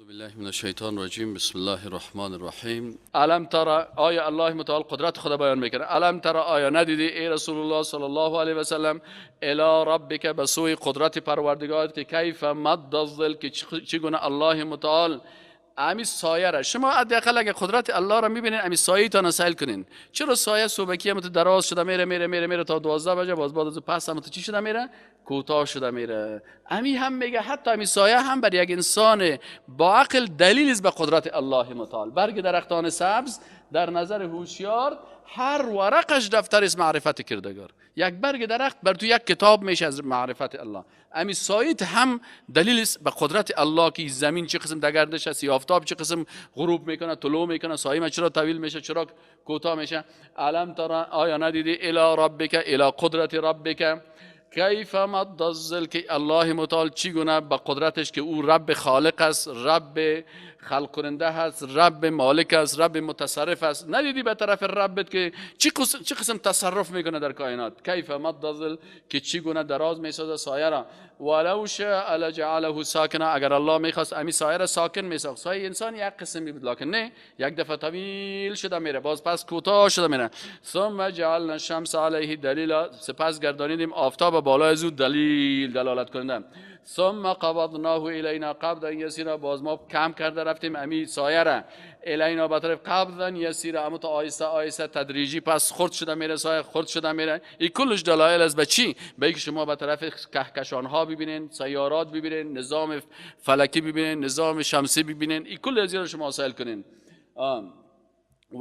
بالله من الشیطان الرجیم. بسم الله الرحمن الرحیم. الم ترى، آیا الله متعال قدرت خدا بیان میکنه. الم ترى، آیا ندیدی ای رسول الله صلی الله علیه و سلم، الی ربک، به سوی قدرت پروردگارت، که کیف مد الظل، که چگونه الله متعال امی سایه را، شما حداقل اگه قدرت الله را میبینین امی سایه تان سیل کنین. چرا سایه صبحکی هم تو دراز شده میره تا 12 بجه، باز بعد از پس هم تو چی شده میره، کوتاه شده میره. امی هم میگه حتی امی سایه هم بر یک انسان با عقل دلیل است به قدرت الله متعال. برگ درختان سبز در نظر هوشیار هر ورقش دفتر است معرفت کردگار. یک برگ درخت بر تو یک کتاب میشه از معرفت الله. امی سایت هم دلیل است به قدرت الله که زمین چه قسم دگردش است، آفتاب چه قسم غروب میکنه، طلوع میکنه، سایه چرا طویل میشه، چرا کوتاه میشه. علم ترى، آیا ندیدی الی ربک، الی قدرت ربک، کیف مد الظل، که الله متعال چگونه به قدرتش که او رب خالق است، رب خلق کننده است، رب مالک است، رب متصرف است. ندیدی به طرف ربت که چه قسم تصرف میکنه در کائنات. کیف مد الظل، که چگونه دراز میسازه سایه را. ولو شاء لجعله ساکنا، اگر الله میخواست امی سایه را ساکن میساخت. سایه انسان یک قسمی بود، لکن نه، یک دفعه طویل شده میره، باز پس کوتاه شده میره. ثم جعلنا الشمس علیه دلیلا، سپس گردانیدیم آفتاب بالای از او دلالت کننده. ثم قبضناه الینا قبضا یسیرا، باز ما کم کرده رفتیم امی سایه را الینا به طرف قبضا یسیرا، اما تا آیسته آیسته تدریجی پس خرد شده میره، سایه خرد شده میره. این کلش دلایل است به چی؟ به اینکه شما به طرف کهکشان ها ببینین، سیارات ببینین، نظام فلکی ببینین، نظام شمسی ببینین، این کل از شما حاصل کنین.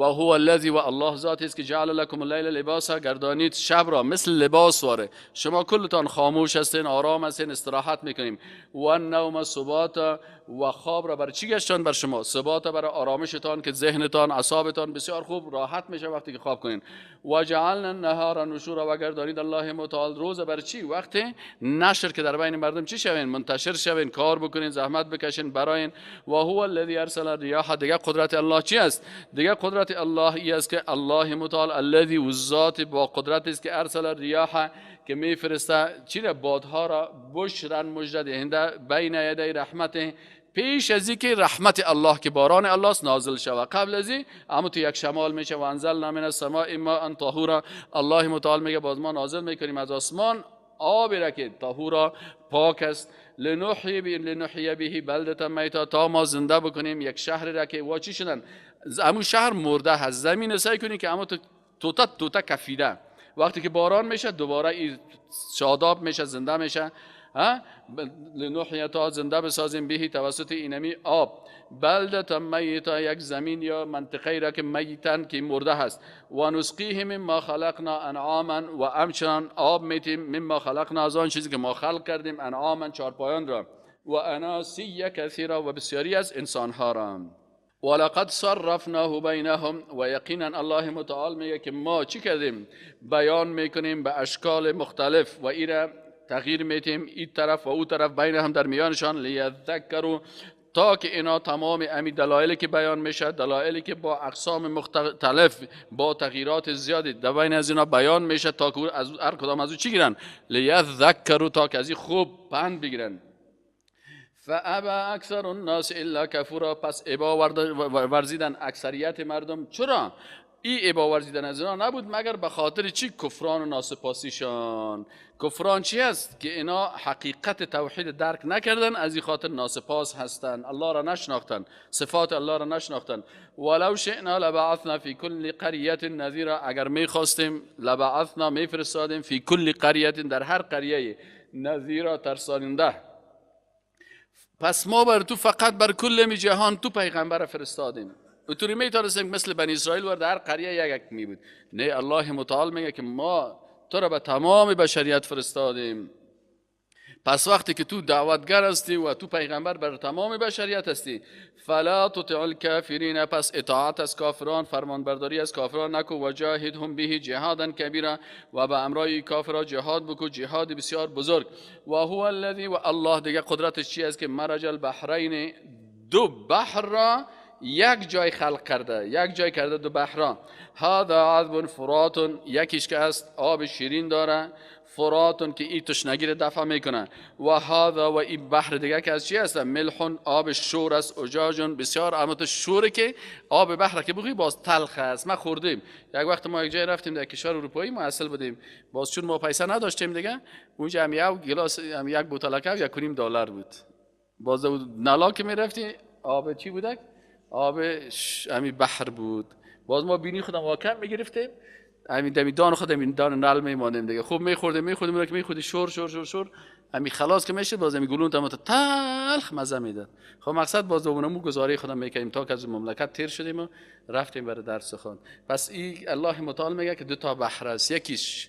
و هو الذی، و الله ذاتی است که جعل لكم اللیل لباسا، گردانید شب را مثل لباس واره. شما کلتان خاموش هستین، آرام هستین، استراحت میکنیم. و النوم سباتا، و خواب را بر چی گشتان؟ بر شما. سباتا برای آرامشتان، که ذهنتان، اعصابتان بسیار خوب راحت میشه وقتی که خواب کنین. و جعلنا النهار نشورا، و گردانید الله متعال روز بر چی؟ وقتی نشر که در بین مردم چی شوین، منتشر شوین، کار بکنین، زحمت بکشین براین. و هو الذی ارسل الرياح، دیگه قدرت الله چی است؟ دیگه قدرت الله ای است که الله متعال الذی، و ذات با قدرت است که ارسل الرياح، که میفرسته چی را؟ بادها را، بشرا مژده دهنده، بین یدی رحمت، پیش از که رحمت الله که باران الله است نازل شود. قبل از این اما تو یک شمال میشه. و انزلنا من السماء ماء طهورا، الله متعال میگه باز ما نازل میکنیم از آسمان آبی را که طهورا پاک است. لنحیی به بلدة میتا، تا ما زنده بکنیم یک شهر را که واچی شدن، همون شهر مرده هست. زمین سعی کنی که اما توتا کفیده، وقتی که باران میشه دوباره شاداب میشه، زنده میشه. لنحیی، تا زنده بسازیم به توسط اینمی آب. بلدة میتا، یک زمین یا منطقه را که میتن، که مرده هست. و نسقیه مما خلقنا انعاما، و همچنان آب میتیم مما خلقنا، از آن چیزی که ما خلق کردیم، انعاما چارپایان را، و اناسی کثیرا، و بسیاری از انسان ها را. ولقد صرفناه بینهم، و یقینا الله متعال میگه که ما چی کردیم؟ بیان میکنیم به اشکال مختلف و ایره تغییر میتیم، این طرف و او طرف بین هم در میانشان. لیذکروا، تا که اینا تمام امی دلایلی که بیان میشه، دلایلی که با اقسام مختلف با تغییرات زیادی در بین از اینا بیان میشه، تا که از هر کدام از او چی گیرن؟ لیذکروا، تا که از این خوب پند بگیرن. فابى اکثر الناس الا کفورا، پس ابا ورزیدن اکثریت مردم. چرا این ابا ورزیدن از اینا نبود مگر به خاطر چی؟ کفران و ناسپاسیشان. کفران چی است؟ که اینا حقیقت توحید درک نکردن، از این خاطر ناسپاس هستن، الله را نشناختن، صفات الله را نشناختن. ولو شئنا لبعثنا فی کل قریه نذیرا، اگر میخواستیم لبعثنا میفرستادیم فی کل قریه، در هر قریه، نذیرا ترساننده. پس ما بر تو فقط بر کل جهان تو پیغمبر فرستادیم. اونطوری میتونستیم مثل بنی اسرائیل ورد هر قریه یک می بود. نه، الله متعال میگه که ما تو را به تمام بشریت فرستادیم. پس وقتی که تو دعوتگر هستی و تو پیغمبر بر تمام بشریت هستی، فلا تطع الکافرین، پس اطاعت از کافران، فرمانبرداری از کافران نکو. و جاهدهم به جهادا کبیرا، و به امرای کافرها جهاد بکو، جهاد بسیار بزرگ. و هو الذی، و الله دیگه قدرتش چی است که مرج البحرین، دو بحر را یک جای خلق کرده، یک جای کرده دو بحر را. هذا عذب فرات، یکیش که است آب شیرین داره، فراتون که این تشنگی رو دفع میکنه و هذا و این بحر دیگه که از چی هست؟ ملح آب شور است، اجاجون بسیار امت شوره که آب بحر که بگویی باز تلخ است. ما خوردیم یک وقت ما یک جای رفتیم در کشور اروپایی ما اصل بودیم باز چون ما پیسه نداشتیم دیگه اونجا هم یک گلاس هم یک بوتل کاو $1.5 بود. باز نالا که میرفتی آب چی بودک؟ آب همین بحر بود. باز ما بینی خودم واقعا میگرفتیم همین دمیدان خود همین دان نال میمانیم دیگه. خوب میخوردیم رو که میخوردی شور همین خلاص که میشه باز همین گلون تمام تلخ مزه میداد. خب مقصد باز دومونمو گزارش خودم میکنیم تا که از مملکت تیر شدیم و رفتیم برای درس خوان. پس این الله متعال میگه که دو تا بحر است، یکیش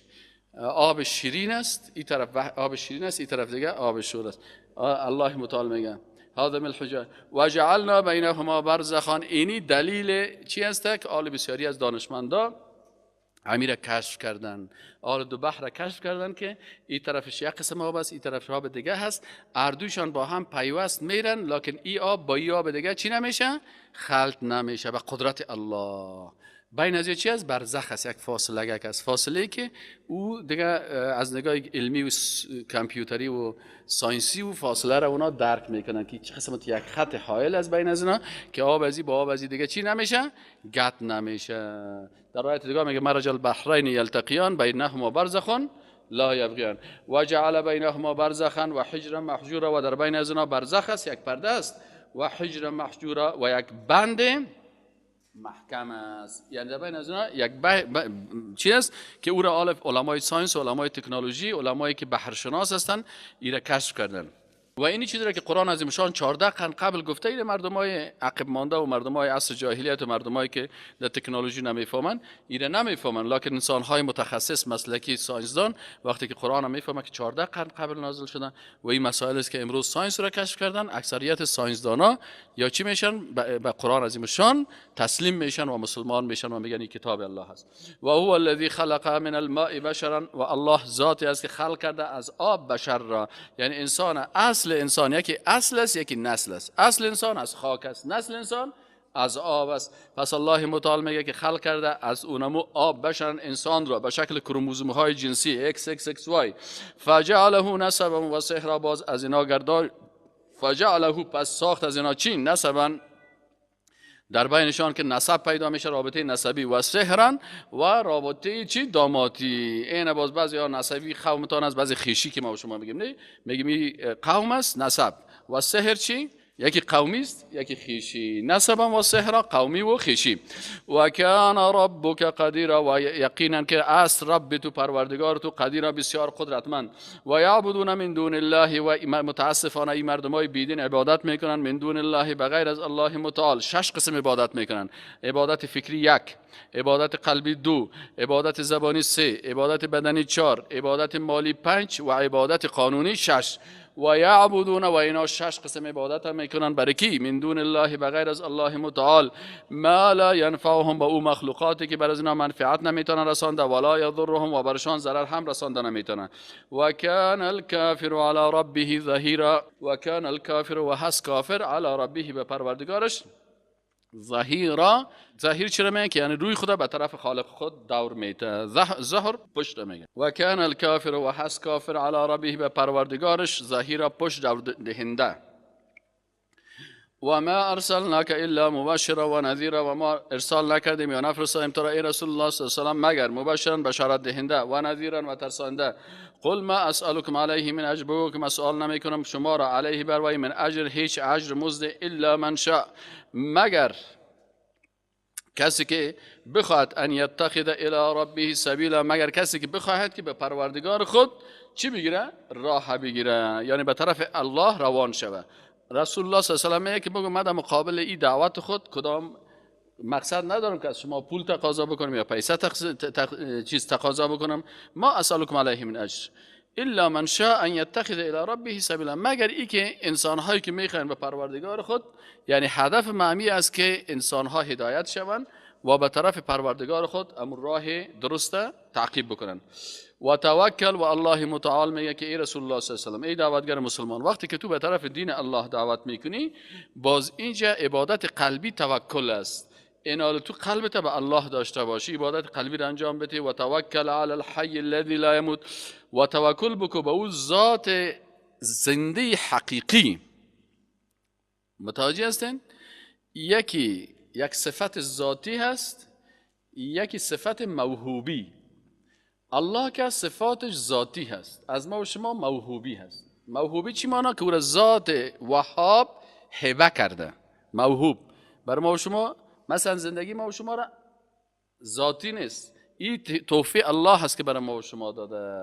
آب شیرین است این طرف آب شیرین است این طرف دیگه آب شور است. الله متعال میگه هذا ملح جای و جعلنا بینهما برزخا. اینی دلیل چی است که آل بسیاری از دانشمندا امیر کشف کردن، آل دو بحر کشف کردن که این طرفش یک قسم آب است این طرفش آب دیگه هست، اردوشان با هم پیوست میرن لکن این آب با این آب دیگه چی نمیشه؟ خلط نمیشه به قدرت الله. بین از چی است؟ برزخ است، یک فاصله است، فاصله که او دیگه از نگاه علمی و کامپیوتری و ساینسی و فاصله را اونا درک میکنن که چه قسمت یک خط حائل از بین از اینا که آب ازی با آب ازی دیگه چی نمیشه؟ گت نمیشه. در آیت دیگه میگه مرج البحرین یلتقیان بینهما برزخ لا یبغیان و جعل بینهما برزخا و حجرا محجورا. و در بین از اینا برزخ است، یک پرده است، و حجرا محجورا و یک بند محکم است. یعنی در بین از اینا یک چی است که او را علمای ساینس و علمای تکنولوژی علمایی که بحرشناس هستند این را کشف کردن. و اینی چیزی را که قرآن عظیم شان 14 قرن قبل گفته این مردمای عقب مانده و مردمای عصر جاهلیت و مردمایی که در تکنولوژی نمیفهمن این را نمیفهمن، لکن انسان‌های متخصص مسلکی ساینسدان وقتی که قرآن را میفهمن که 14 قرن قبل نازل شدن و این مسائل است که امروز ساینس را کشف کردن، اکثریت ساینسدانا یا چی میشن؟ به قرآن عظیم شان تسلیم میشن و مسلمان میشن و میگن این کتاب الله است. و هو الذی خلق من الماء بشرا. و الله ذاتی است که خلق کرده از آب بشر را، یعنی انسان اصل انسان یکی اصل است یکی نسل است. اصل انسان از خاک است، نسل انسان از آب است. پس الله متعال میگه که خلق کرده از اونمو آب بشر انسان را به شکل کروموزوم های جنسی XXXY فجعله نسبا و سحرا. باز از اینا گردان فجعله پس ساخت از اینا چی؟ نسبا در بینشان که نسب پیدا میشه، رابطه نسبی، و سحرن و رابطه چی؟ داماتی. این باز بعضی ها نسبی قومتان است، بعضی خیشی که ما شما میگیم نه میگیم قوم است نسب، و سحر چی؟ یکی قومی است یکی خیشی. نسبا و سحر قومی و خیشی. و کان ربک قدیر. و یقینا که است رب تو پروردگار تو قدیر بسیار قدرتمند. و یعبدون من دون الله. و متاسفانه این مردمای بیدین عبادت میکنن من دون الله بغیر از الله متعال. 6 قسم عبادت میکنن: عبادت فکری 1، عبادت قلبی 2، عبادت زبانی 3، عبادت بدنی 4، عبادت مالی 5 و عبادت قانونی 6. و یعبدون و اینا 6 قسم عبادت هم میکنن برای کی؟ من دون الله بغیر از الله متعال. ما لا ینفعهم، با او مخلوقاتی که بر از اینا منفعت نمیتونن رسانده، ولا یضرهم و برشان ضرر هم رسانده نمیتونن. و کان الکافر علی ربه ظهیرا. و کان الکافر و هست کافر علی ربه به پروردگارش ظهیرا. ظهیر چرا میگه؟ که یعنی روی خدا به طرف خالق خود دور میته. ظهر پشت میگه. و کان الکافر و هست کافر علی ربه به پروردگارش ظهیرا پشت دور دهنده. و ما ارسلناک الا مبشرا و نذیرا. و ما ارسال نکردیم یا نفرستادیم تو را ای رسول الله صلی الله علیه و سلم مگر مبشرا بشارت دهنده و نذیرا و ترسانده. قل ما اسالکم علیه من اجر. بگو که مسئول نمی کنم شما را علیه بر وی من اجر هیچ اجر مزد الا من شاء، مگر کسی که بخواهد ان یتخذ الی ربه سبیلا، مگر کسی که بخواهد که به پروردگار خود چی بگیره؟ راه بگیره، یعنی به طرف الله روان شود. رسول الله صلی الله علیه و سلم میگه که بگو من در مقابل این دعوت خود کدام مقصد ندارم که از شما پول تقاضا بکنم یا پیسه چیز تقاضا بکنم. ما اسالکم علیه من اجر الا من شاء ان یتخذ الی ربه سبیلا، مگر ای که انسان هایی که میخواین به پروردگار خود، یعنی هدف معمی است که انسان ها هدایت شوند و به طرف پروردگار خود امر راه درست تعقیب بکنن. و توکل. و الله متعال میگه که ای رسول الله صلی الله علیه و سلم، ای دعوتگر مسلمان، وقتی که تو به طرف دین الله دعوت میکنی، باز اینجا عبادت قلبی توکل است. این تو قلبت به الله داشته باشی، عبادت قلبی را انجام بدی. و توکل علی الحی الذی لا یموت، و توکل بکو به اون ذات زنده حقیقی. متوجه هستین؟ یکی یک صفت ذاتی هست، یکی صفت موهوبی. الله که صفاتش ذاتی هست، از ما و شما موهوبی هست. موهوبی چی معنی؟ که او ذات وهاب هبه کرده. موهوب بر ما و شما، مثلا زندگی ما و شما را ذاتی نیست، این توفیق الله هست که برای ما و شما داده.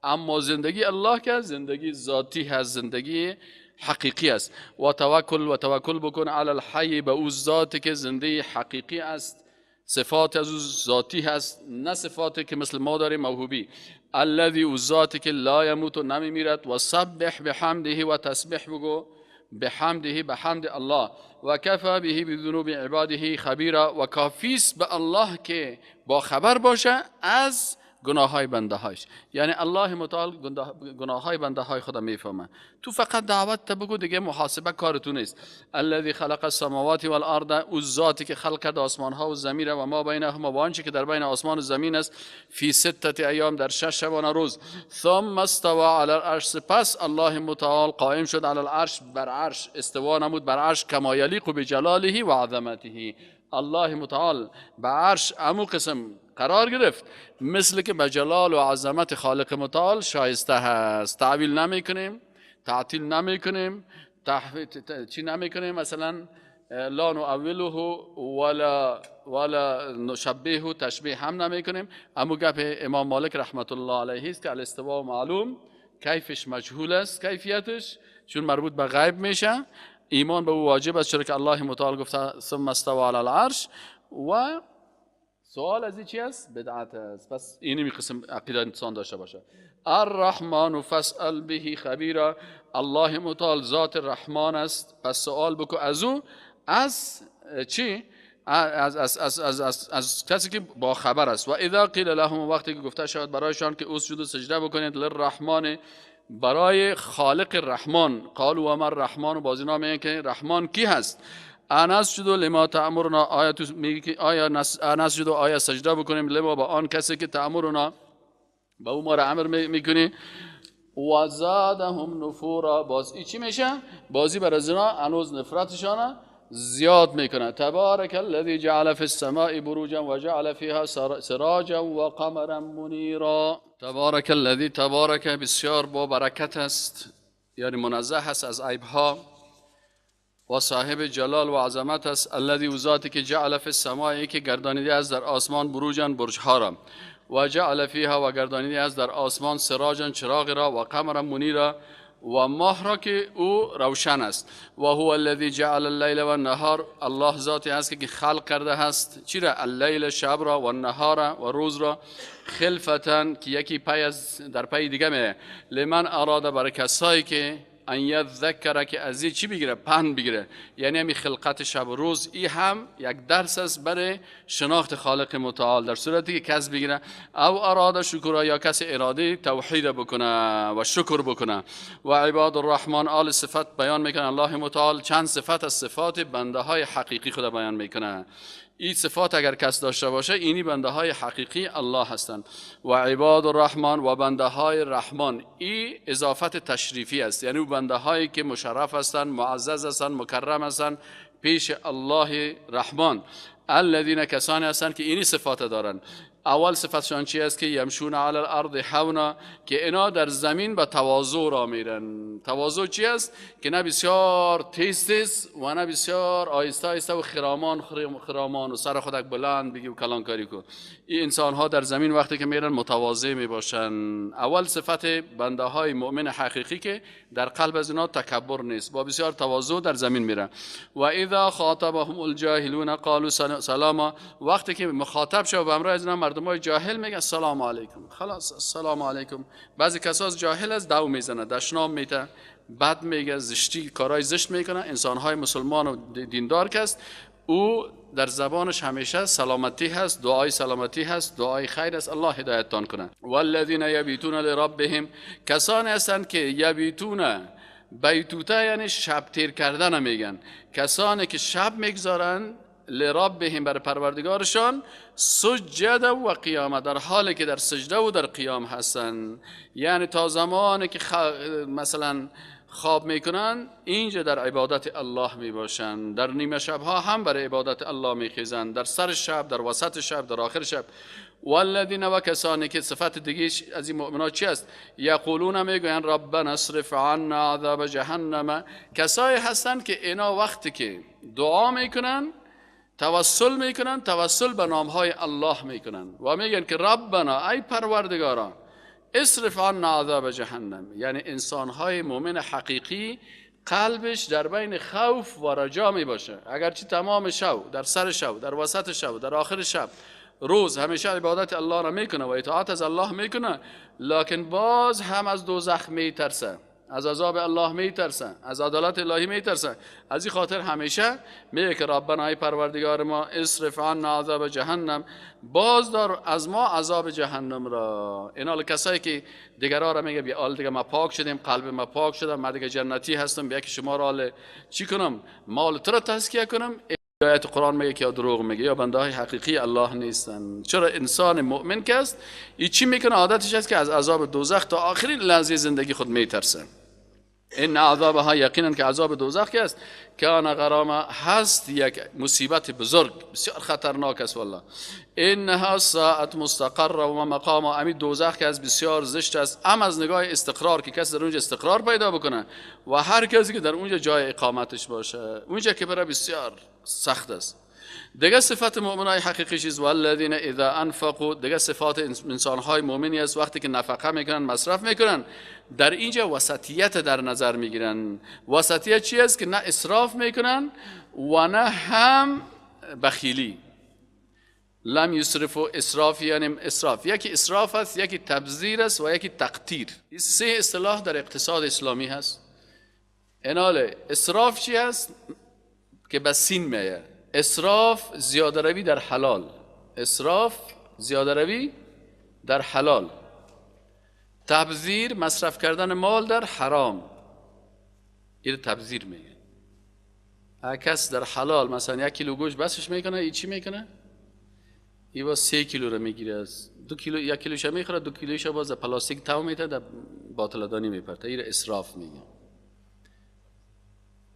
اما زندگی الله که زندگی ذاتی هست، زندگی حقیقی است. و توکل بکن علی الحی، به او ذاتی که زنده حقیقی است. صفات از او ذاتی هست، نه صفاتی که مثل ما داریم موهوبی. الذی، او ذاتی که لا یموت و نمی میرد. و سبح بحمده، و تسبیح بگو بحمده، بحمد الله. و کفا به بذنوب عباده خبیرا، و کافیست به الله که با خبر باشه از گناه های بنده هایش. یعنی الله متعال گناه های بنده های خدا میفهمه. تو فقط دعوت تا بگو، دیگه محاسبه کارتون نیست. الذی خلق السماوات والارض، او ذاتی که خلق کرد آسمان ها و زمین و ما بینهما، و آنچه که در بین آسمان و زمین است، فی 6 ایام، در 6 شبانه روز. ثم استوى علی العرش، پس الله متعال قائم شد علی العرش، بر عرش استوا نمود، بر عرش کما یلیق بجلاله و عظمته. الله متعال به عرش امو قسم قرار گرفت مثل که به جلال و عظمت خالق متعال شایسته هست. تعویل نمی کنیم، تعطیل نمی کنیم، چی نمی کنیم، مثلا لا نؤوله ولا نشبهه، تشبیه هم نمی کنیم. اما گپ امام مالک رحمت الله علیه است که الاستواء معلوم، کیفش مجهول است، کیفیتش چون مربوط به غیب میشه. ایمان به او واجب است، چرا که الله متعال گفته ثم استوى علی العرش. و سوال از این چی است؟ بدعت است. پس اینی قسم عقیده انسان داشته باشه. الرحمن فاسأل به خبیرا، الله متعال ذات رحمان است، پس سوال بکو از او. از چی؟ از کسی که با خبر است. و اذا قیل لهم، وقتی که گفته شود برایشان که اسجدوا سجده بکنید للرحمن، برای خالق رحمان. قالوا و من رحمان، و بازی اینا میگن که رحمان کی هست؟ انسجد لما تأمرنا، آیا تو میگی که آیا انسجد، آیا سجده بکنیم لما، با آن کسی که تأمرنا، با او ما را امر میکنی. و زادهم نفورا، باز ای چی میشه؟ بازی بر از اینا هنوز نفرتشان زیاد میکنه. تبارک الذی جعل فی السماء بروجا و جعل فیها سراجا و قمرا منیرا. تبارک الذی، تبارک بسیار با برکت است، یعنی منزه است از عیبها، و صاحب جلال و عظمت است. الذی، او ذاتی که جعل فی السماء، که گردانیده است در آسمان، بروجان، برجها را، و جعل فیها، و گردانیده است در آسمان، سراجان، چراغ را، و قمرا منیرا، و ماه را که او روشن است. و هو الذی جعل اللیل و النهار، الله ذاتی است که خلق کرده است چی را؟ اللیل، شب را، و النهار، و روز را، خلفتن، که یکی پی در پی دیگه می، لمن اراد، برای کسایی که ان یذکر، که از چی بگیره؟ پند بگیره. یعنی همین خلقت شب و روز، این هم یک درس است برای شناخت خالق متعال، در صورتی که کس بگیره. او اراده شکر، یا کسی اراده توحید بکنه و شکر بکنه. و عباد الرحمن، آل صفت بیان میکنه الله متعال، چند صفت از صفات بنده های حقیقی خدا بیان میکنه. این صفات اگر کس داشته باشه، اینی بنده های حقیقی الله هستند. و عباد الرحمن، و بنده های رحمان، این اضافت تشریفی است، یعنی بنده هایی که مشرف هستند، معزز هستند، مکرم هستند پیش الله رحمان. الذین، کسانی هستند که اینی صفات دارند. اول صفتشان چی است؟ که یمشون علی الارض حونا، که اینا در زمین به تواضع را میرن. تواضع چی است؟ که نه بسیار تیز و نه بسیار آهسته آهسته و خرامان و سر خودک بلند بگی و کلانکاری کو. این انسان ها در زمین وقتی که میرن متواضع میباشن. اول صفت بنده های مؤمن حقیقی که در قلب از اینا تکبر نیست، با بسیار تواضع در زمین میرن. و اذا خاطبهم الجاهلون قالوا سلاما، وقتی که مخاطب شو به امر از اینا مردمای جاهل میگن سلام علیکم، خلاص سلام علیکم. بعضی کسا جاهل از دو میزنه، دشنام میته، بد میگه، زشتی، کارهای زشت میکنه. انسانهای مسلمان و دیندار کست، او در زبانش همیشه سلامتی هست، دعای سلامتی هست، دعای خیر است. الله هدایتتان کنه. والذین یبیتون لربهم، کسانی هستند که یبیتون، بیتوته یعنی شب تیر کردن میگن، کسانی که شب میگذارن لربهم بر پروردگارشان سجد و قیام، در حالی که در سجده و در قیام هستن. یعنی تا زمانی که مثلا خواب میکنن اینجا در عبادت الله میباشن، در نیمه شبها هم بر عبادت الله میخیزن، در سر شب، در وسط شب، در آخر شب. والذین و کسانی که صفت دیگه از این مؤمنان چی است؟ یقولون میگوین ربنا اصرف عنا عذاب جهنم. کسایی هستند که اینا وقتی که دعا میکنن توسل میکنن، توسل به نامهای الله میکنن و میگن که ربنا ای پروردگارا اصرف عنا عذاب جهنم. یعنی انسانهای مؤمن حقیقی قلبش در بین خوف و رجا می باشه، اگرچه تمام شب، در سر شب، در وسط شب، در آخر شب، روز همیشه عبادت الله را میکنه و اطاعت از الله میکنه، لکن باز هم از دوزخ میترسه، از عذاب الله میترسه، از عدالت الهی میترسه. از این خاطر همیشه میگه که ربنا ای پروردگار ما اصرف عنا عذاب جهنم، باز دار از ما عذاب جهنم را. اینا کسایی که دیگرها را میگه بیا دیگه ما پاک شدیم، قلب ما پاک شده، ما دیگه جنتی هستم، بیا که شما را چی کنم، مال تو را تزکیه کنم. آیت قرآن میگه که یا دروغ میگه یا بنده های حقیقی الله نیستن. چرا انسان مؤمن که است این چی میکنه؟ عادتش است که از عذاب دوزخ تا آخرین لحظه زندگی خود میترسه. این عذابها یقینا که عذاب دوزخ که است کان غراما، هست یک مصیبت بزرگ بسیار خطرناک است. والله انها ساعت مستقر و مقام، امی دوزخ که از بسیار زشت است، ام از نگاه استقرار که کسی در اونجا استقرار پیدا بکنه و هر کسی که در اونجا جای اقامتش باشه، اونجا که برای بسیار سخت است. دیگه صفت مؤمنای حقیقی چیز والذین اذا انفقوا، دیگه صفات انسانهای مؤمنی است وقتی که نفقه میکنن، مصرف میکنن، در اینجا وسطیت در نظر میگیرن. وسطیت چی است؟ که نه اسراف میکنن و نه هم بخیلی. لم یسرفوا، اسراف یعنی اسراف، یکی اسراف است، یکی تبذیر است و یکی تقتیر. این سه اصطلاح در اقتصاد اسلامی هست. ایناله اسراف چی است؟ که به سین میه، اسراف زیاده روی در حلال، اسراف زیاده روی در حلال. تبذیر مصرف کردن مال در حرام، این تبذیر میگه. هر کس در حلال مثلا 1 کیلو گوشت بسش میکنه، این چی میکنه؟ این با 3 کیلو رو میگیره، از 2 کیلو 1 کیلوش میخوره، 2 کیلوش باز در پلاستیک تمام میته، در باطلدانی میپرته، این اسراف میگه.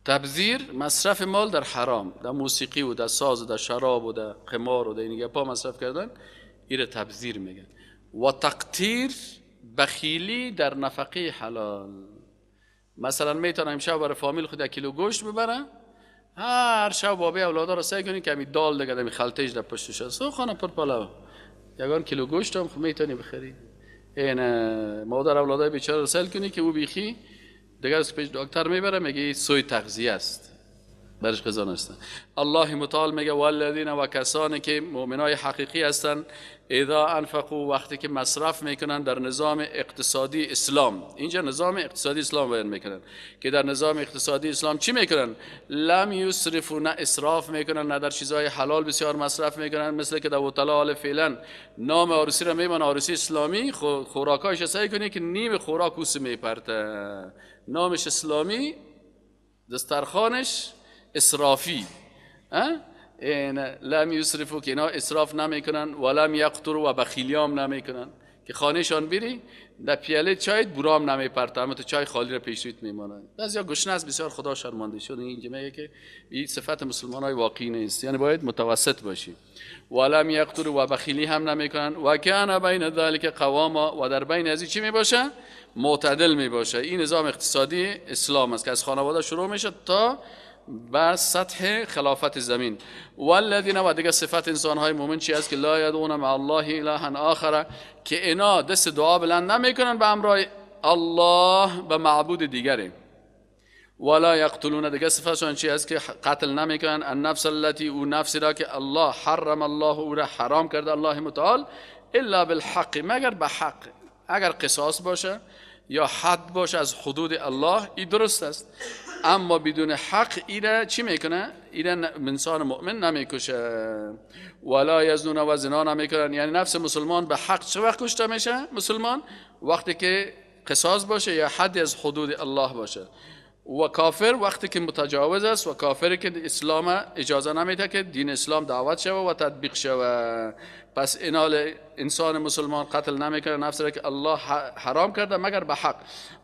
تبذیر مصرف مال در حرام، در موسیقی و در ساز و در شراب و در قمار و در این گپا مصرف کردن، این تبذیر میگن. و تقتیر بخیلی در نفقه حلال. مثلا میتونه امشب برای فامیل خود 1 کیلو گوشت ببره، هر شب بابی اولادا را سعی کنی که می دال دیگه می خلطه‌اش در پشتش است، و خانه پر پلاو 1 کیلو گوشت هم میتونی بخری. این مادر اولادای بیچاره را سعی کنی که او بیخی دیگر از پیش دکتر میبره، میگه سوی تغذیه است، برش غذا نیست. الله متعال میگه والذین، و کسانی که مؤمنای حقیقی هستند، اذا انفقوا، وقتی که مصرف میکنن در نظام اقتصادی اسلام. اینجا نظام اقتصادی اسلام بیان میکنن که در نظام اقتصادی اسلام چی میکنن؟ لم یسرفوا، نه اسراف میکنن، نه در چیزهای حلال بسیار مصرف میکنن. مثل که در وطلا فعلا نام عروسی را میمونه عروسی اسلامی، خوراکایش سعی کنی که نیم خوراک اوس میپرته، نامش اسلامی، دسترخوانش اسرافی. این لم یسرفوا که اینا اسراف نمیکنن، ولم یقتروا و بخیلیام نمیکنن که خانهشان بری در پیاله چای برام نمیپرته، اما تو چای خالی را پیش رویت میمونه. بعضیا گشنه است بسیار خدا شرمنده شده. اینجا میگه که این صفت مسلمانای واقعی نیست، یعنی باید متوسط باشی. ولم یقتروا و بخیلی هم نمیکنن و کان بین ذلک قواما، و در بین ازی چی میباشه؟ معتدل میباشه. این نظام اقتصادی اسلام است که از خانواده شروع میشه تا بر سطح خلافت زمین. والذین، و دیگه صفت انسانهای مومن چی است؟ که لا یدعون مع الله اله آخر، که اینا دست دعا بلند نمیکنن به همراه الله به معبود دیگری. ولا یقتلون، دیگه صفتشون چی است؟ که قتل نمیکنن النفس التي، او نفسی را که الله حرم الله، او را حرام کرده الله متعال، الا بالحق، مگر به حق. اگر قصاص باشه یا حد باشه از حدود الله، این درست است، اما بدون حق ایره چی میکنه؟ ایره انسان مؤمن نمیکشه. ولا یزنون، و زنا نمیکنن. یعنی نفس مسلمان به حق چه وقت کشته میشه؟ مسلمان وقتی که قصاص باشه یا حد از حدود الله باشه. و کافر وقتی که متجاوز است و کافری که اسلام اجازه نمیده که دین اسلام دعوت شوه و تطبیق شوه. پس اینال انسان مسلمان قتل نمیکنه نفس را که الله حرام کرده مگر به حق،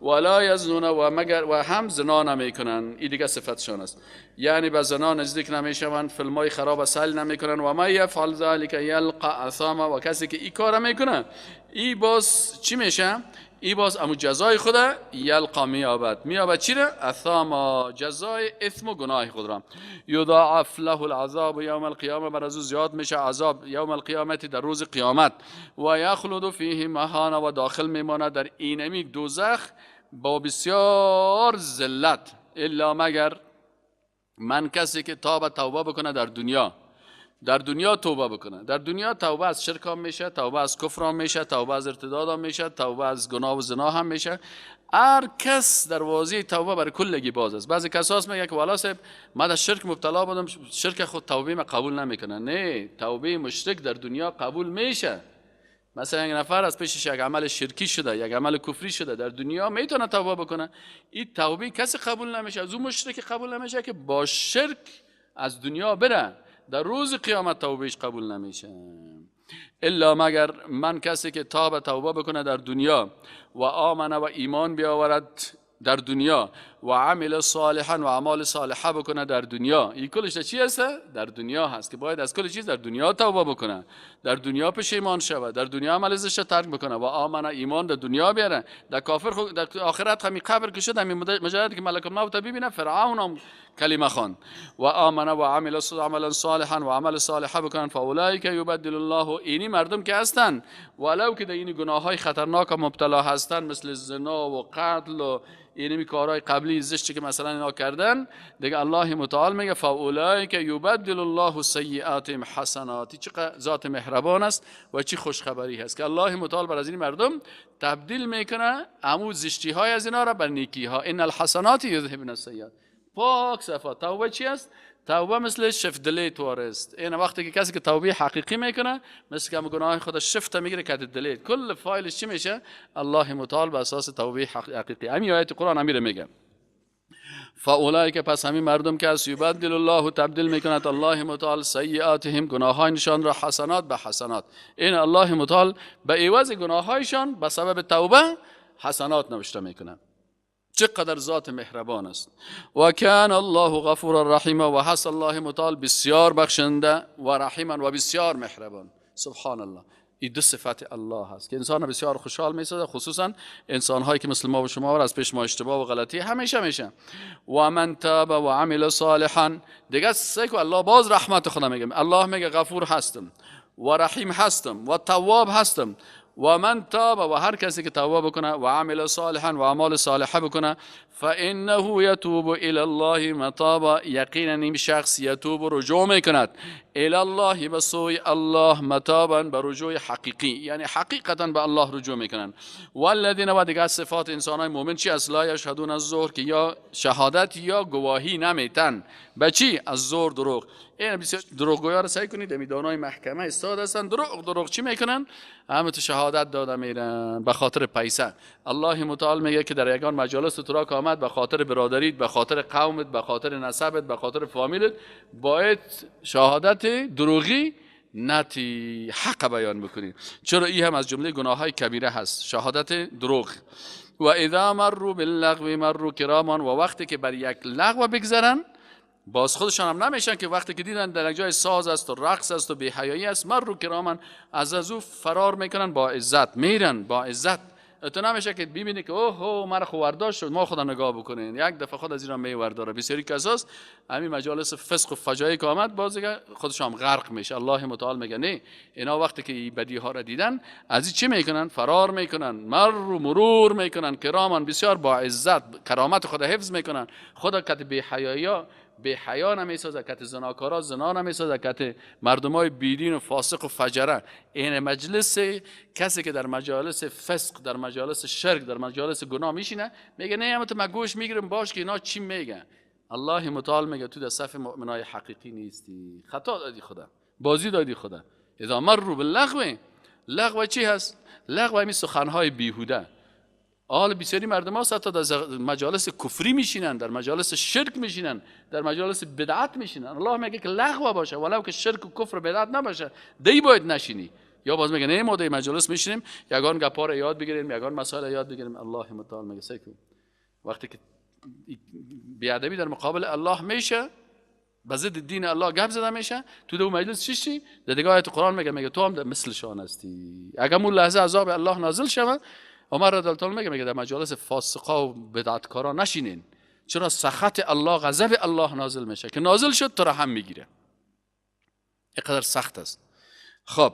ولا یزنون و هم زنا نمیکنن. این دیگه صفتشان است، یعنی به زنا نزدیک نمیشوند، فیلمای خراب سیل نمیکنن. و ما یفعل ذلک یلقى اثاما، و کسی که این کار میکنه این باز چی میشه؟ ای باز امو جزای خود یلقا میابد چی را؟ اثاما، جزای اثم و گناه خود را. یضاعف له العذاب یوم القیامه، بر از زیاد میشه عذاب یوم القیامت، در روز قیامت. و یخلد فیه مهانا، و داخل میمانه در اینمی دوزخ با بسیار ذلت. الا مگر من کسی که توبه بکنه در دنیا توبه بکنه. در دنیا توبه از شرک هم میشه، توبه از کفر هم میشه، توبه از ارتداد هم میشه، توبه از گناه و زنا هم میشه. هر کس دروازه توبه بر کلگی باز است. بعضی کساس میگه که والا صاحب من در شرک مبتلا بودم، شرک خود توبه ما قبول نمیکنه. نه، توبه مشرک در دنیا قبول میشه. مثلا یک نفر از پیشش یک عمل شرکی شده، یک عمل کفری شده، در دنیا میتونه توبه بکنه. این توبه کسی قبول نمیشه، از اون مشرک قبول نمیشه که با شرک از دنیا بره، در روز قیامت توبهش قبول نمیشه. الا مگر من کسی که توبه بکنه در دنیا و آمنه و ایمان بیاورد در دنیا و عمل صالحا و اعمال صالحه بکنه در دنیا. این کلش چی هست؟ در دنیا هست که باید از کل چیز در دنیا توبه بکنه، در دنیا پشیمان شود، در دنیا عمل زشت ترک بکنه و آمنه ایمان در دنیا بیاره. در کافر در آخرت همی قبر که شد، همی مجرد که ملک الموت ببینه فرعون هم کلمه خوان و آمنه و عمل صالحا و عمل صالحه بکنن فاولئک یبدل الله. اینی مردم که هستن ولو که در این گناه های خطرناک مبتلا هستن مثل زنا و قتل و اینمی کارهای قبلی زشتی که مثلا اینا کردن، دیگه الله متعال میگه فاولئک یبدل الله سیئاتهم حسنات. چه ذات مهربان است و چه خوش خبری هست که الله متعال بر از این مردم تبدیل میکنه امو زشتی های از اینا را بر نیکی ها. ان الحسنات یذهبن السیئات. پاک صفات. توبه چی است؟ توبه مثل شفدلی توار است. این وقتی که کسی که توبه حقیقی میکنه مثل که گناه خودش شفته میگیره که دلیت کل فایلش چی میشه؟ الله متعال به اساس توبه حقیقی. همین آیت قرآن امیر میگه فاولئک، پس همین مردم که از یبدل الله تبدیل میکند الله متعال سیئاتهم گناهانشان را حسنات به حسنات. این الله متعال به عوض گناهایشان به سبب توبه حسنات نوشته میکنه. چقدر ذات مهربان است. و کان الله غفورا رحیما، و هست الله متعال بسیار بخشنده و رحیما و بسیار مهربان. سبحان الله. این دو صفت الله هست که انسان بسیار خوشحال میسازه، خصوصا انسان هایی که مثل ما و شما از پیش ما اشتباه و غلطی همیشه میشه. و من تاب و عمل صالحا، دیگه سیکو الله باز رحمت خدا میگه. الله میگه غفور هستم و رحیم هستم و تواب هستم. و من تاب، و هر کسی که توبه بکنه و عمل صالحا و اعمال صالحه بکنه فانه یتوب الی الله متابا، یقینا این شخص یتوب رجوع میکند الی الله، به سوی الله متابا، به رجوع حقیقی، یعنی حقیقتا به الله رجوع میکنن. والذین، و دیگه صفات انسانای مؤمن چی است؟ لا یشهدون الزور، که یا شهادت یا گواهی نمیتن. به چی؟ از زور، دروغ. این بسیار دروغگویا را سعی کنید میدانای محکمه استاد هستن، دروغ چی میکنن؟ همه تو شهادت داده میرن به خاطر پیسه. الله متعال میگه که در یگان مجالس تو را آمد به خاطر برادریت، به خاطر قومت، به خاطر نسبت، به خاطر فامیلت باید شهادت دروغی نتی حق بیان بکنی. چرا این هم از جمله گناه های کبیره هست، شهادت دروغ. و اذا مروا باللغو مروا کراما، و وقتی که بر یک لغو بگذرن باز خودشان هم نمیشن که وقتی که دیدن در یک جای ساز است و رقص است و بی‌حیایی است مروا کراما، از او فرار میکنن با عزت، میرن با عزت. تو نمیشه که ببینی که اوه مرا خواردار شد ما خدا نگاه بکنین، یک دفعه خود از ایران میورداره. بسیاری کساست همین مجالس فسق و فجایع که آمد باز خودشان غرق میشه. الله متعال میگه نه، اینا وقتی که این بدی ها را دیدن از این چی میکنن؟ فرار میکنن، مرور میکنن کرامان، بسیار با عزت، کرامت خدا حفظ میکنن. خدا کت به حیا نمیسازه، کت زناکارا زنا نمیسازه، کت مردمای بیدین و فاسق و فجره. این مجلس کسی که در مجالس فسق، در مجالس شرک، در مجالس گناه میشینه میگه نه همت ما گوش میگیرم باش که اینا چی میگن. الله متعال میگه تو در صف مؤمنای حقیقی نیستی، خطا دادی خدا، بازی دادی خدا. اذا مروا باللغو، لغو چی هست؟ لغو همین سخنهای بیهوده. حال بسیاری مردم ها حتی در مجالس کفری میشینن، در مجالس شرک میشینن، در مجالس بدعت میشینن. الله میگه که لغو باشه، ولو که شرک و کفر و بدعت نباشه دی باید نشینی. یا باز میگه نه ما در مجالس میشینیم یگان گپا رو یاد بگیریم، یگان مسائل یاد بگیریم. الله متعال میگه سکو وقتی که بیادبی در مقابل الله میشه، به ضد دین الله گپ زده میشه، تو دو مجلس چی در دیگه آیت قرآن میگه تو هم مثل شان هستی. اگر اون لحظه عذاب الله نازل شود، عمر رضی الله عنه میگه در مجالس فاسقا و بدعتکارا نشینین، چرا سخط الله، غضب الله نازل میشه، که نازل شد تو را هم میگیره. اینقدر سخت است. خب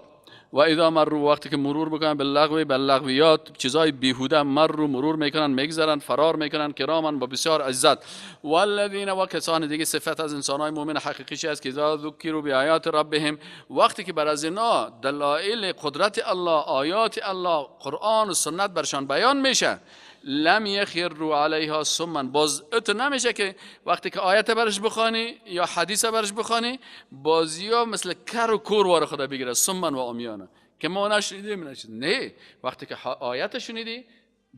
و اذا مروا، وقتی که مرور بکنن باللغویات، چیزای بیهوده، مرور میکنن، میگذرن، فرار میکنن، کراما با بسیار عزت. والذین، و کسان دیگه صفت از انسانای مؤمن حقیقی است که اذا ذکروا بآیات ربهم، وقتی که بر از اینا دلایل قدرت الله، آیات الله، قرآن و سنت برشان بیان میشه، لم یخروا علیها صما، باز ات نمیشه که وقتی که آیت برش بخوانی یا حدیث برش بخوانی بازیا مثل کر و کور وار خدا بگیره، صما و عمیانا، که ما نشنیدیم. نه، وقتی که آیت شنیدی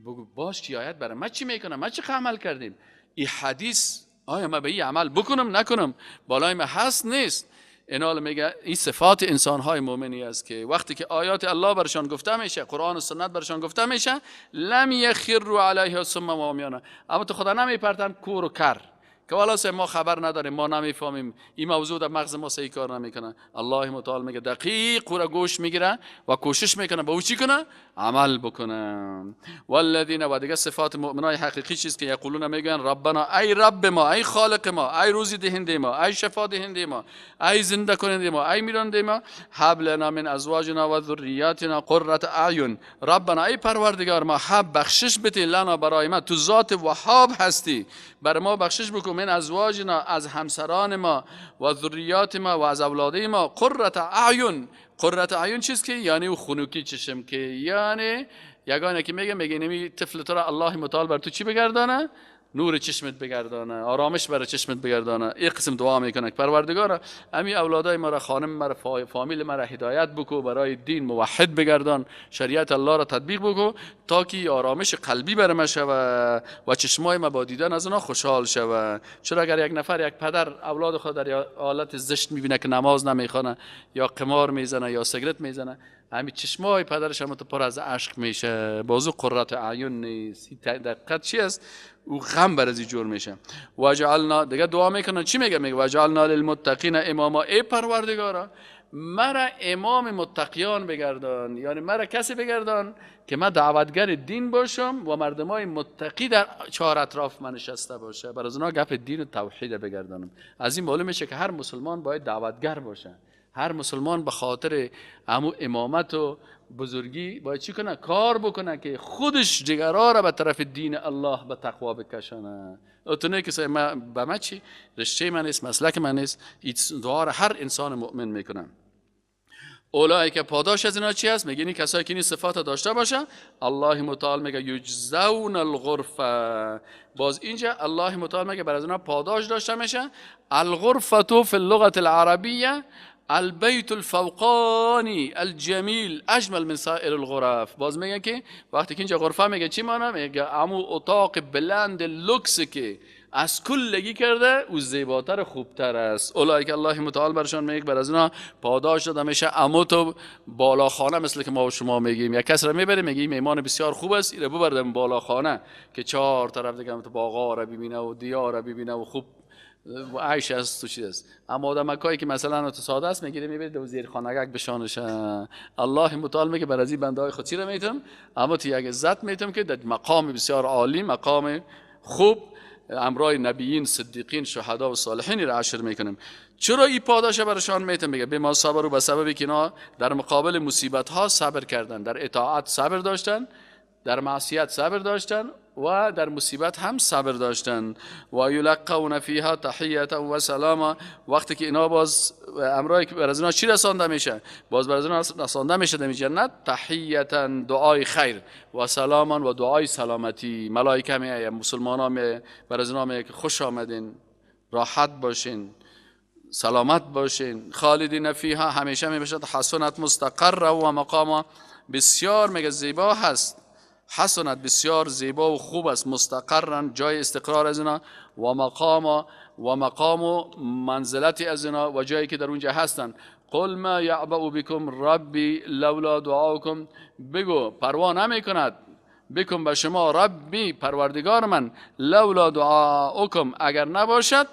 بگو باش که آیت برای ما چی میکنه، ما چی عمل کردیم، این حدیث آیا ما به این عمل بکنم نکنم، بالای ما هست نیست. اینا میگه این صفات انسان‌های مؤمنی است که وقتی که آیات الله برشان گفته میشه، قرآن و سنت برشان گفته میشه، لم یخروا علیها صما و عمیانا، اما تو خدا نمیپرتن کور و کر که والا ما خبر نداریم، ما نمیفهمیم، این موضوع در مغز ما صحیح کار نمیکنه. الله متعال میگه دقیق او گوش میگیره و کوشش میکنه به او چی کنه، عمل بکنه. والذین، و دیگه صفات مؤمنای حقیقی چیست که یقولون، میگن ربنا، ای رب ما، ای خالق ما، ای روزی دهنده ما، ای شفا دهنده ما، ای زنده کننده ما، ای میراننده ما، هب لنا من ازواجنا و ذریاتنا قرة اعین، ربنا ای پروردگار ما، هب بخشش بده لنا برای ما، تو ذات وهاب هستی، بر ما بخشش بکن، من ازواجنا از همسران ما، و ذریات ما و از اولاد ما، قرة اعین. قرة اعین چیست که یعنی او خنوکی چشم، که یعنی یگانه که میگه نمی طفل تو را الله متعال بر تو چی بگردانه، نور چشمت بگردانه، آرامش برای چشمت بگردانه. این قسم دعا میکنه که پروردگارا امی اولادای ما را، خانم ما را، فامیل ما را هدایت بکو، برای دین موحد بگردان، شریعت الله را تطبیق بکو، تا که آرامش قلبی بر ما شود و چشمای ما با دیدن از اونها خوشحال شود. چرا اگر یک نفر، یک پدر اولاد خود در حالت زشت میبینه که نماز نمیخونه یا قمار میزنه یا سیگرت میزنه، همین چشمای پدرش هم تو پر از عشق میشه، بازو قرة اعین نیست. دقت چی است؟ او غم بر از جور میشه. وجعلنا، دیگه دعا میکنن چی میگه؟ میگه وجعلنا للمتقین اماما، ای پروردگارا مرا امام متقیان بگردان، یعنی مرا کسی بگردان که من دعوتگر دین باشم و مردمای متقی در چهار اطراف من نشسته باشه، برای از اونها گپ دین و توحید بگردانم. از این معلوم میشه که هر مسلمان باید دعوتگر باشه، هر مسلمان به خاطر امامت و بزرگی باید چی کنه؟ کار بکنه که خودش جگرها را به طرف دین الله به تقوا بکشانه. اتونه که به ما چی؟ رشته من نیست، مسلک من نیست. این دعا را هر انسان مؤمن میکنه. اولایی که پاداش از اینا چی است؟ میگه این کسایی که این صفات داشته باشه، الله متعال میگه یجزون الغرفه. باز اینجا الله متعال میگه برای اینا پاداش داشته میشه. الغرفه فی اللغه العربیه البیت الفوقانی الجمیل اجمل من سایر الغرف. باز میگه که وقتی که اینجا غرفه میگه چی معنی؟ میگه امو اتاق بلند لوکس که از کلگی کرده او زیباتر خوبتر است. اولایی که الله متعال برشان میگه بر از اینا پاداش داده میشه. امو تو بالاخانه، مثل که ما و شما میگیم یک کس را میبریم میگیم میمان بسیار خوب است، اینو ببردم بالاخانه که چهار طرف دیگه تو باغا را ببینه و دیار را ببینه و خوب و عیش است تو چیز است. اما آدم مکایی که مثلا تو ساده است میگیره میبره دو زیر خانگک بشانشه. الله متعال میگه بر از این بنده های خود چی را میتم، اما تو یک عزت میتم که در مقام بسیار عالی، مقام خوب، امرای نبیین، صدیقین، شهدا و صالحین را عشر میکنیم. چرا این پاداش برشان میتم؟ میگه بما صبر، و به سببی که اینا در مقابل مصیبت ها صبر کردن، در اطاعت صبر داشتن، در معصیت صبر داشتن و در مصیبت هم صبر داشتن. و یلقون فیها تحیه و سلاما. وقتی که اینا باز امرایی که بر از اینا چی رسانده میشه؟ باز بر از اینا رسانده میشه در جنت تحیه، دعای خیر، و سلاما، و دعای سلامتی. ملائکه میآیه، مسلمانا می بر از اینا میگه که خوش آمدین، راحت باشین، سلامت باشین. خالدین فیها، همیشه میباشد. حسنت مستقر و مقام، بسیار میگه زیبا هست. حسنت بسیار زیبا و خوب است، مستقرن جای استقرار از اینا، و مقام و منزلتی از اینا و جایی که در اونجا هستن. قل ما یعبأ بکم ربی لولا دعاکم، بگو پروا نمی کند بکن به شما ربی پروردگار من لولا دعاکم، اگر نباشد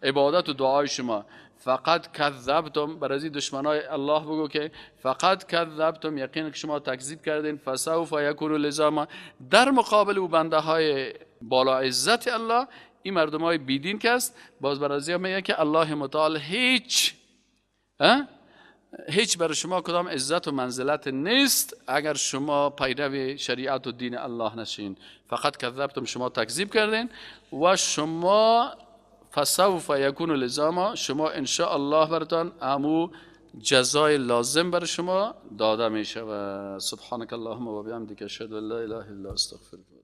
عبادت و دعای شما. فقط کذبتم، برای دشمنای الله بگو که فقط کذبتم، یقین که شما تکذیب کردین. فسوف یکون لزاما، در مقابل او بنده های بالا عزت الله، این مردم های بیدین که است، باز برای میگه که الله متعال هیچ برای شما کدام عزت و منزلت نیست اگر شما پیرو شریعت و دین الله نشین. فقط کذبتم، شما تکذیب کردین و شما فسوف یکون لزاما، شما ان شاء الله براتون امو جزای لازم بر شما داده می شود. سبحانك اللهم و بحمدک اشهد ان لا اله الا استغفرک.